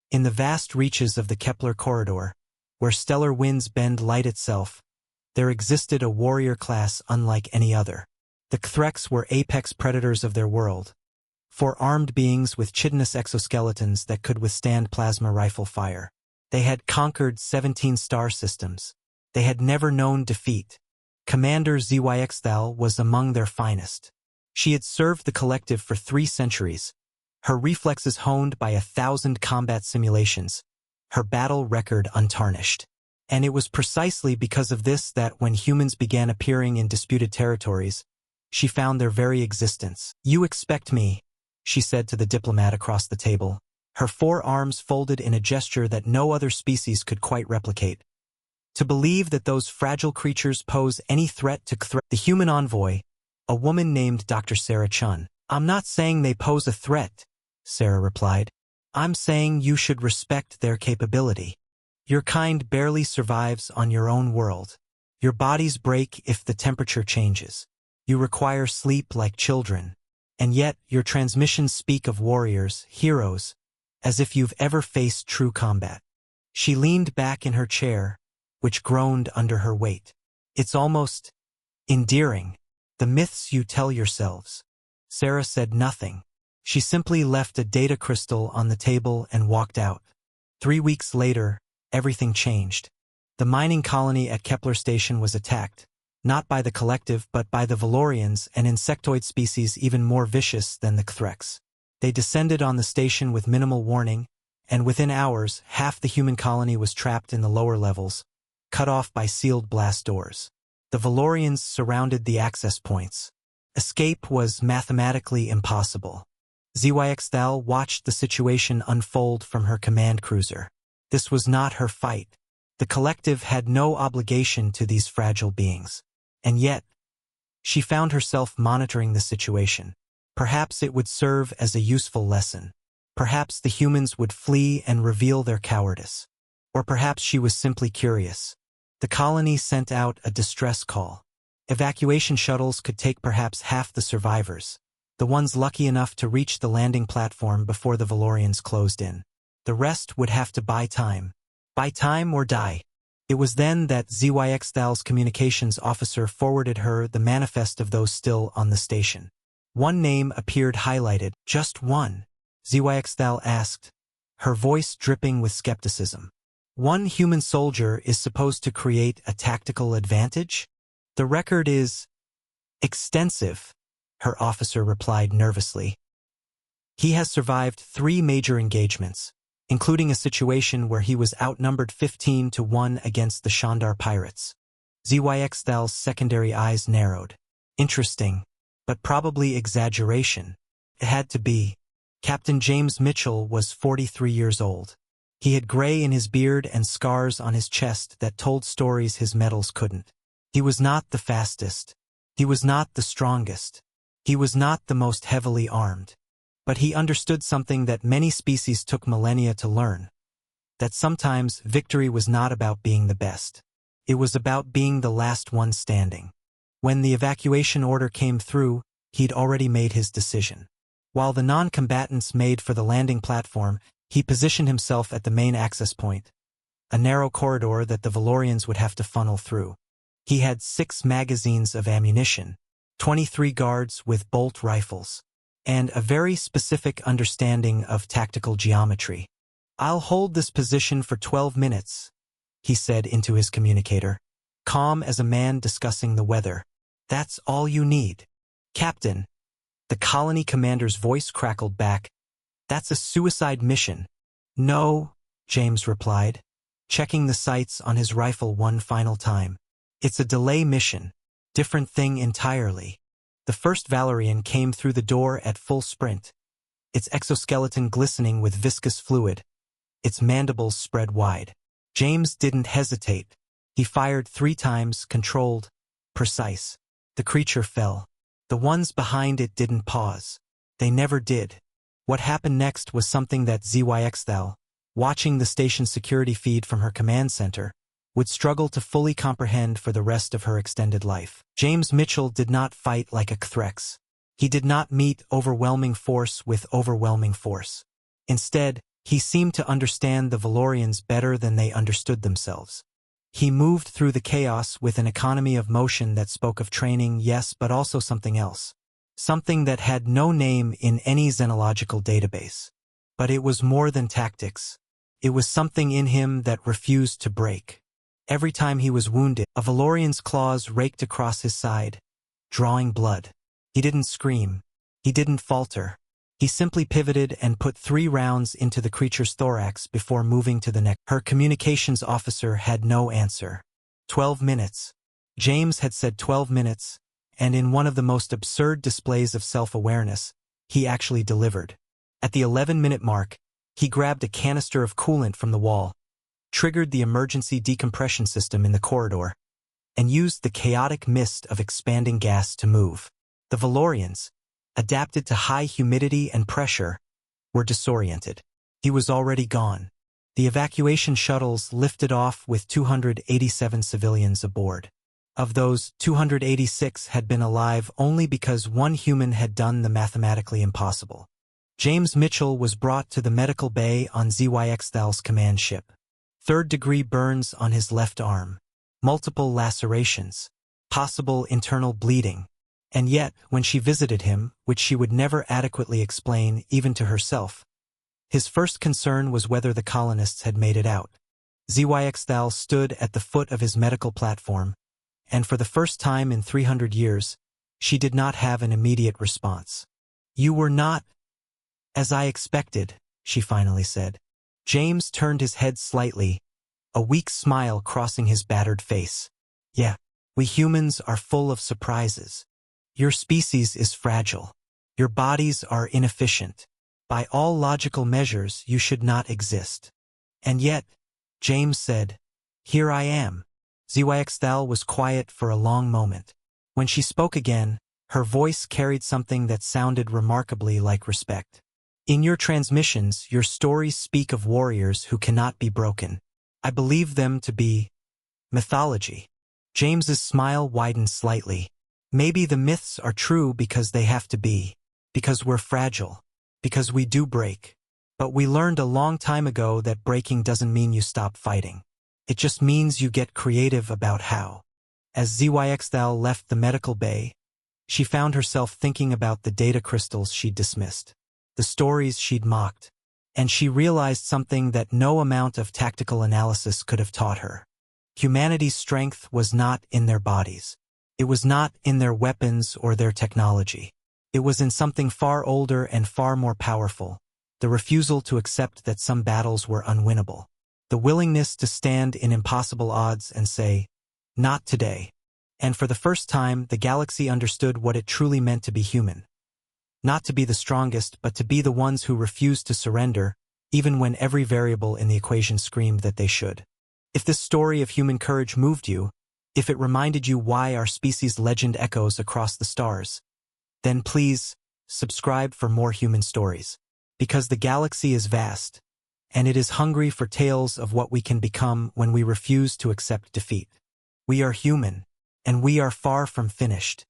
In the vast reaches of the Kepler corridor, where stellar winds bend light itself, there existed a warrior class unlike any other. The Xylothians were apex predators of their world, four-armed beings with chitinous exoskeletons that could withstand plasma rifle fire. They had conquered 17 star systems. They had never known defeat. Commander Xylothian was among their finest. She had served the Collective for 3 centuries, her reflexes honed by 1,000 combat simulations, her battle record untarnished. And it was precisely because of this that when humans began appearing in disputed territories, she found their very existence. "You expect me," she said to the diplomat across the table, her 4 arms folded in a gesture that no other species could quite replicate. "To believe that those fragile creatures pose any threat to the human envoy, a woman named Dr. Sarah Chun. "I'm not saying they pose a threat," Sarah replied. "I'm saying you should respect their capability. Your kind barely survives on your own world. Your bodies break if the temperature changes. You require sleep like children. And yet, your transmissions speak of warriors, heroes, as if you've ever faced true combat." She leaned back in her chair, which groaned under her weight. "It's almost endearing, the myths you tell yourselves." Sarah said nothing. She simply left a data crystal on the table and walked out. 3 weeks later, everything changed. The mining colony at Kepler Station was attacked, not by the Collective but by the Xylothians, an insectoid species even more vicious than the Xylothians. They descended on the station with minimal warning, and within hours, half the human colony was trapped in the lower levels, cut off by sealed blast doors. The Xylothians surrounded the access points. Escape was mathematically impossible. Xylothian watched the situation unfold from her command cruiser. This was not her fight. The Collective had no obligation to these fragile beings. And yet, she found herself monitoring the situation. Perhaps it would serve as a useful lesson. Perhaps the humans would flee and reveal their cowardice. Or perhaps she was simply curious. The colony sent out a distress call. Evacuation shuttles could take perhaps half the survivors, the ones lucky enough to reach the landing platform before the Xylothians closed in. The rest would have to buy time. Buy time or die. It was then that Xylothian's communications officer forwarded her the manifest of those still on the station. One name appeared highlighted. "Just one?" Xylothian asked, her voice dripping with skepticism. "One human soldier is supposed to create a tactical advantage? The record is extensive," her officer replied nervously. "He has survived 3 major engagements, including a situation where he was outnumbered 15-1 against the Shandar pirates." Xylothian's secondary eyes narrowed. "Interesting, but probably exaggeration." It had to be. Captain James Mitchell was 43 years old. He had gray in his beard and scars on his chest that told stories his medals couldn't. He was not the fastest. He was not the strongest. He was not the most heavily armed. But he understood something that many species took millennia to learn. That sometimes victory was not about being the best. It was about being the last one standing. When the evacuation order came through, he'd already made his decision. While the non-combatants made for the landing platform, he positioned himself at the main access point, a narrow corridor that the Xylothians would have to funnel through. He had 6 magazines of ammunition, 23 guards with bolt rifles, and a very specific understanding of tactical geometry. "I'll hold this position for 12 minutes, he said into his communicator, calm as a man discussing the weather. "That's all you need." "Captain," the colony commander's voice crackled back, "that's a suicide mission." "No," James replied, checking the sights on his rifle one final time. "It's a delay mission. Different thing entirely." The first Valerian came through the door at full sprint, its exoskeleton glistening with viscous fluid, its mandibles spread wide. James didn't hesitate. He fired 3 times, controlled, precise. The creature fell. The ones behind it didn't pause. They never did. What happened next was something that Xylothian, watching the station's security feed from her command center, would struggle to fully comprehend for the rest of her extended life. James Mitchell did not fight like a Xylothian. He did not meet overwhelming force with overwhelming force. Instead, He seemed to understand the Valorians better than they understood themselves. He moved through the chaos with an economy of motion that spoke of training, yes, but also something else. Something that had no name in any xenological database. But it was more than tactics. It was something in him that refused to break. Every time he was wounded, a Valorian's claws raked across his side, drawing blood. He didn't scream. He didn't falter. He simply pivoted and put 3 rounds into the creature's thorax before moving to the next. Her communications officer had no answer. 12 minutes. James had said 12 minutes, and in one of the most absurd displays of self-awareness, he actually delivered. At the 11-minute mark, he grabbed a canister of coolant from the wall, triggered the emergency decompression system in the corridor, and used the chaotic mist of expanding gas to move. The Valorians, adapted to high humidity and pressure, were disoriented. He was already gone. The evacuation shuttles lifted off with 287 civilians aboard. Of those, 286 had been alive only because one human had done the mathematically impossible. James Mitchell was brought to the medical bay on Xylothian's command ship. 3rd-degree burns on his left arm, multiple lacerations, possible internal bleeding. And yet, when she visited him, which she would never adequately explain even to herself, his first concern was whether the colonists had made it out. Xylothian stood at the foot of his medical platform, and for the first time in 300 years, she did not have an immediate response. "You were not as I expected," she finally said. James turned his head slightly, a weak smile crossing his battered face. "Yeah, we humans are full of surprises. Your species is fragile. Your bodies are inefficient. By all logical measures, you should not exist. And yet," James said, "here I am." Xylothian was quiet for a long moment. When she spoke again, her voice carried something that sounded remarkably like respect. "In your transmissions, your stories speak of warriors who cannot be broken. I believe them to be mythology." James's smile widened slightly. "Maybe the myths are true because they have to be, because we're fragile, because we do break. But we learned a long time ago that breaking doesn't mean you stop fighting. It just means you get creative about how." As Xylothian left the medical bay, she found herself thinking about the data crystals she'd dismissed, the stories she'd mocked, and she realized something that no amount of tactical analysis could have taught her. Humanity's strength was not in their bodies. It was not in their weapons or their technology. It was in something far older and far more powerful, the refusal to accept that some battles were unwinnable. The willingness to stand in impossible odds and say, "Not today." And for the first time, the galaxy understood what it truly meant to be human. Not to be the strongest, but to be the ones who refused to surrender, even when every variable in the equation screamed that they should. If this story of human courage moved you, if it reminded you why our species' legend echoes across the stars, then please, subscribe for more human stories. Because the galaxy is vast, and it is hungry for tales of what we can become when we refuse to accept defeat. We are human, and we are far from finished.